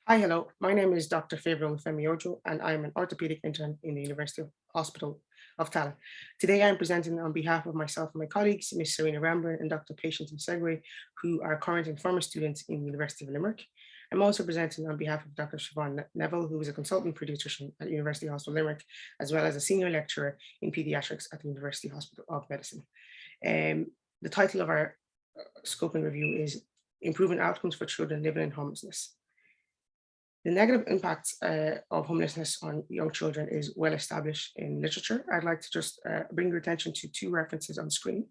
Hi, hello. My name is Dr. Favorable Femiojo, and I am an orthopedic intern in the University Hospital of Tala. Today, I am presenting on behalf of myself and my colleagues, Ms. Serena Rambler and Dr. Patience Segway, who are current and former students in the University of Limerick. I'm also presenting on behalf of Dr. Siobhan Neville, who is a consultant pediatrician at University Hospital Limerick, as well as a senior lecturer in pediatrics at the University Hospital of Medicine. The title of our scoping review is Improving Outcomes for Children Living in Homelessness. The negative impacts of homelessness on young children is well established in literature. I'd like to just bring your attention to two references on screen.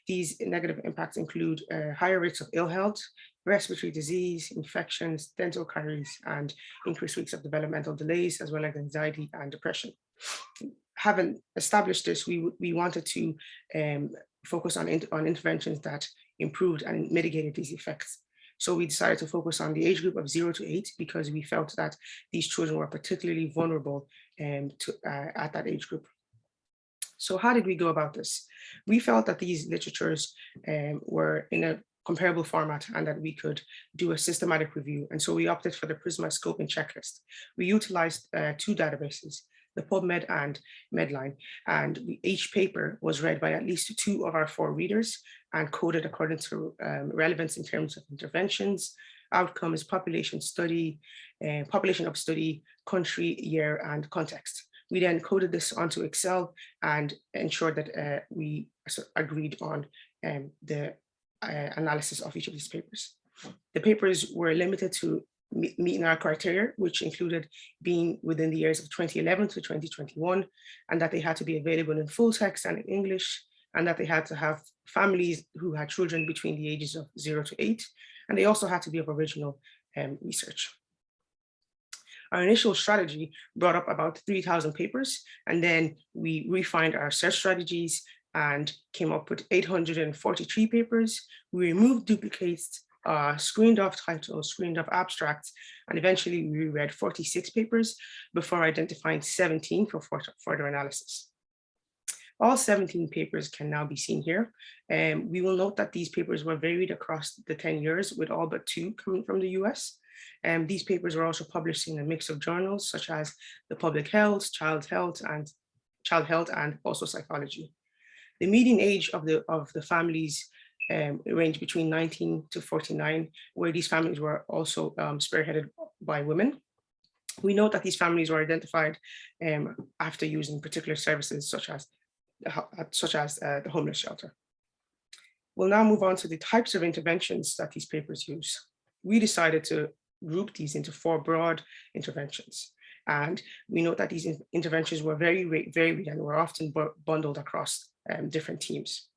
These negative impacts include higher rates of ill health, respiratory disease, infections, dental caries, and increased risks of developmental delays, as well as anxiety and depression. Having established this, we wanted to focus on interventions that improved and mitigated these effects. So we decided to focus on the age group of 0 to 8 because we felt that these children were particularly vulnerable at that age group. So how did we go about this? We felt that these literatures were in a comparable format and that we could do a systematic review. And so we opted for the PRISMA scoping checklist. We utilized two databases, the PubMed and Medline, and each paper was read by at least 2 of our 4 readers and coded according to relevance in terms of interventions, outcomes, population of study, country, year, and context. We then coded this onto Excel and ensured that we agreed on the analysis of each of these papers. The papers were limited to meeting our criteria, which included being within the years of 2011 to 2021, and that they had to be available in full text and in English, and that they had to have families who had children between the ages of 0 to 8, and they also had to be of original research. Our initial strategy brought up about 3,000 papers, and then we refined our search strategies and came up with 843 papers. We removed duplicates, screened off titles, screened off abstracts, and eventually we read 46 papers before identifying 17 for further analysis. All 17 papers can now be seen here. We will note that these papers were varied across the 10 years, with all but 2 coming from the US. These papers were also published in a mix of journals such as the Public Health, Child Health, and also Psychology. The median age of the families ranged between 19 to 49, where these families were also spearheaded by women. We note that these families were identified after using particular services such as the homeless shelter. We'll now move on to the types of interventions that these papers use. We decided to group these into 4 broad interventions. And we note that these interventions were very varied and were often bundled across different teams.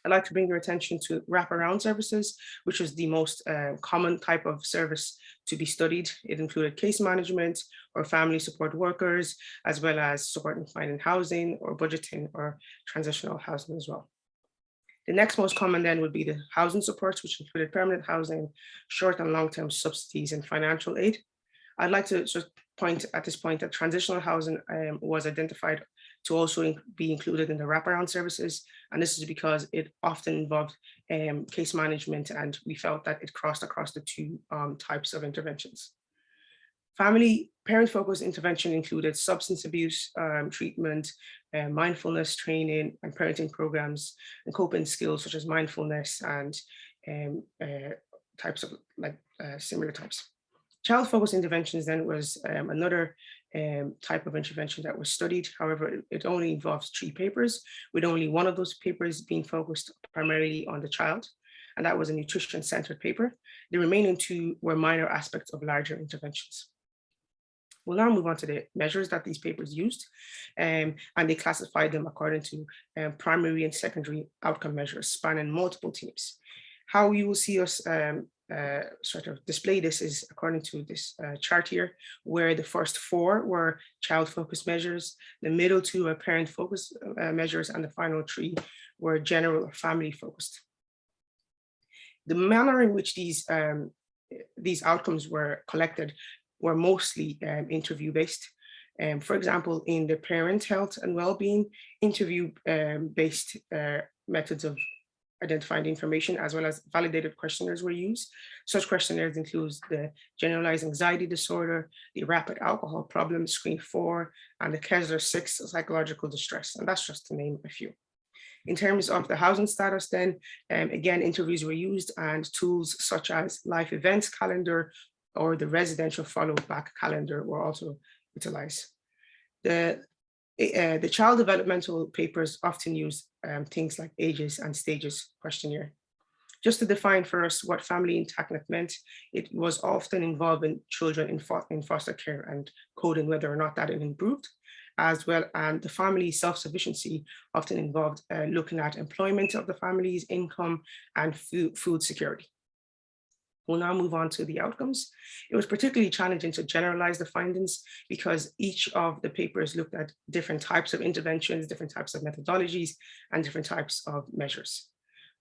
I'd like to bring your attention to wraparound services, which was the most common type of service to be studied. It included case management or family support workers, as well as support in finding housing or budgeting or transitional housing as well. The next most common then would be the housing supports, which included permanent housing, short and long-term subsidies, and financial aid. I'd like to just point at this point that transitional housing was identified to also be included in the wraparound services. And this is because it often involved case management, and we felt that it crossed across the 2 types of interventions. Parent-focused intervention included substance abuse treatment, mindfulness training, and parenting programs, and coping skills such as mindfulness and types of similar types. Child-focused interventions then was another type of intervention that was studied. However, it only involves 3 papers, with only one of those papers being focused primarily on the child, and that was a nutrition-centered paper. The remaining 2 were minor aspects of larger interventions. We'll now move on to the measures that these papers used, and they classified them according to primary and secondary outcome measures spanning multiple teams. How you will see us sort of display this is according to this chart here, where the first 4 were child-focused measures, the middle 2 are parent-focused measures, and the final 3 were general or family-focused. The manner in which these outcomes were collected were mostly interview-based. For example, in the parent health and well-being, interview-based methods of identifying the information, as well as validated questionnaires were used. Such questionnaires include the generalized anxiety disorder, the rapid alcohol problem, screen 4, and the Kessler-6 psychological distress. And that's just to name a few. In terms of the housing status, then, again, interviews were used, and tools such as life events calendar or the residential follow-back calendar were also utilized. The child developmental papers often use things like ages and stages questionnaire. Just to define for us what family intactness meant, it was often involving children in foster care and coding whether or not that had improved, as well. And the family self-sufficiency often involved looking at employment of the family's income and food security. We'll now move on to the outcomes. It was particularly challenging to generalize the findings because each of the papers looked at different types of interventions, different types of methodologies, and different types of measures.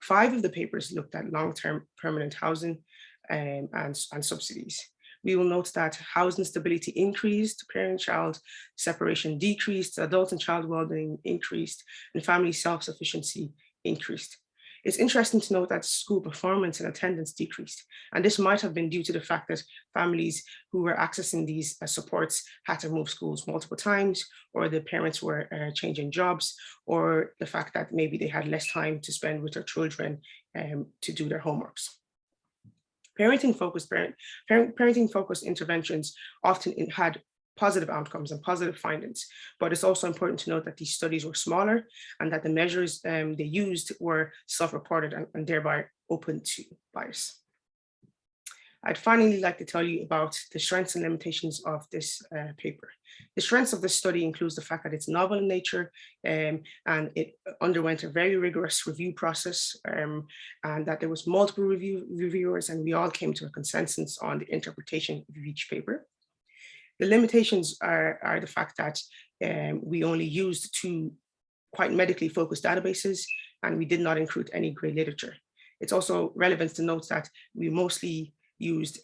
5 of the papers looked at long-term permanent housing and subsidies. We will note that housing stability increased, parent-child separation decreased, adult and child well-being increased, and family self-sufficiency increased. It's interesting to note that school performance and attendance decreased, and this might have been due to the fact that families who were accessing these supports had to move schools multiple times, or the parents were changing jobs, or the fact that maybe they had less time to spend with their children to do their homeworks. Parenting-focused interventions often had positive outcomes and positive findings, but it's also important to note that these studies were smaller and that the measures they used were self-reported and thereby open to bias. I'd finally like to tell you about the strengths and limitations of this paper. The strengths of this study includes the fact that it's novel in nature and it underwent a very rigorous review process and that there was multiple reviewers and we all came to a consensus on the interpretation of each paper. The limitations are the fact that we only used 2 quite medically focused databases and we did not include any grey literature. It's also relevant to note that we mostly used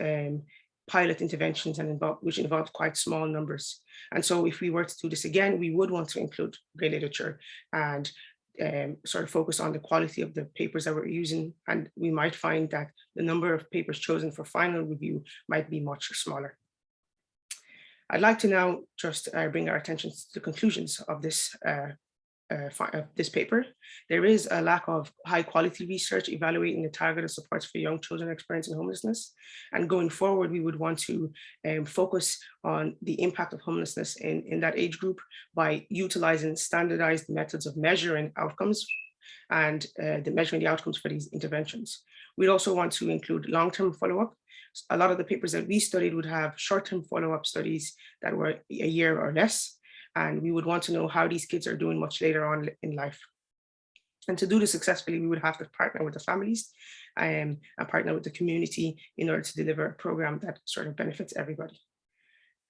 pilot interventions which involved quite small numbers. And so if we were to do this again, we would want to include grey literature and sort of focus on the quality of the papers that we're using. And we might find that the number of papers chosen for final review might be much smaller. I'd like to now just bring our attention to the conclusions of this paper. There is a lack of high quality research evaluating the targeted supports for young children experiencing homelessness. And going forward, we would want to focus on the impact of homelessness in that age group by utilizing standardized methods of measuring outcomes and measuring the outcomes for these interventions. We'd also want to include long-term follow-up. A lot of the papers that we studied would have short-term follow-up studies that were a year or less, and we would want to know how these kids are doing much later on in life. And to do this successfully, we would have to partner with the families and partner with the community in order to deliver a program that sort of benefits everybody.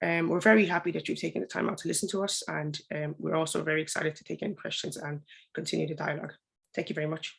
We're very happy that you've taken the time out to listen to us, and we're also very excited to take any questions and continue the dialogue. Thank you very much.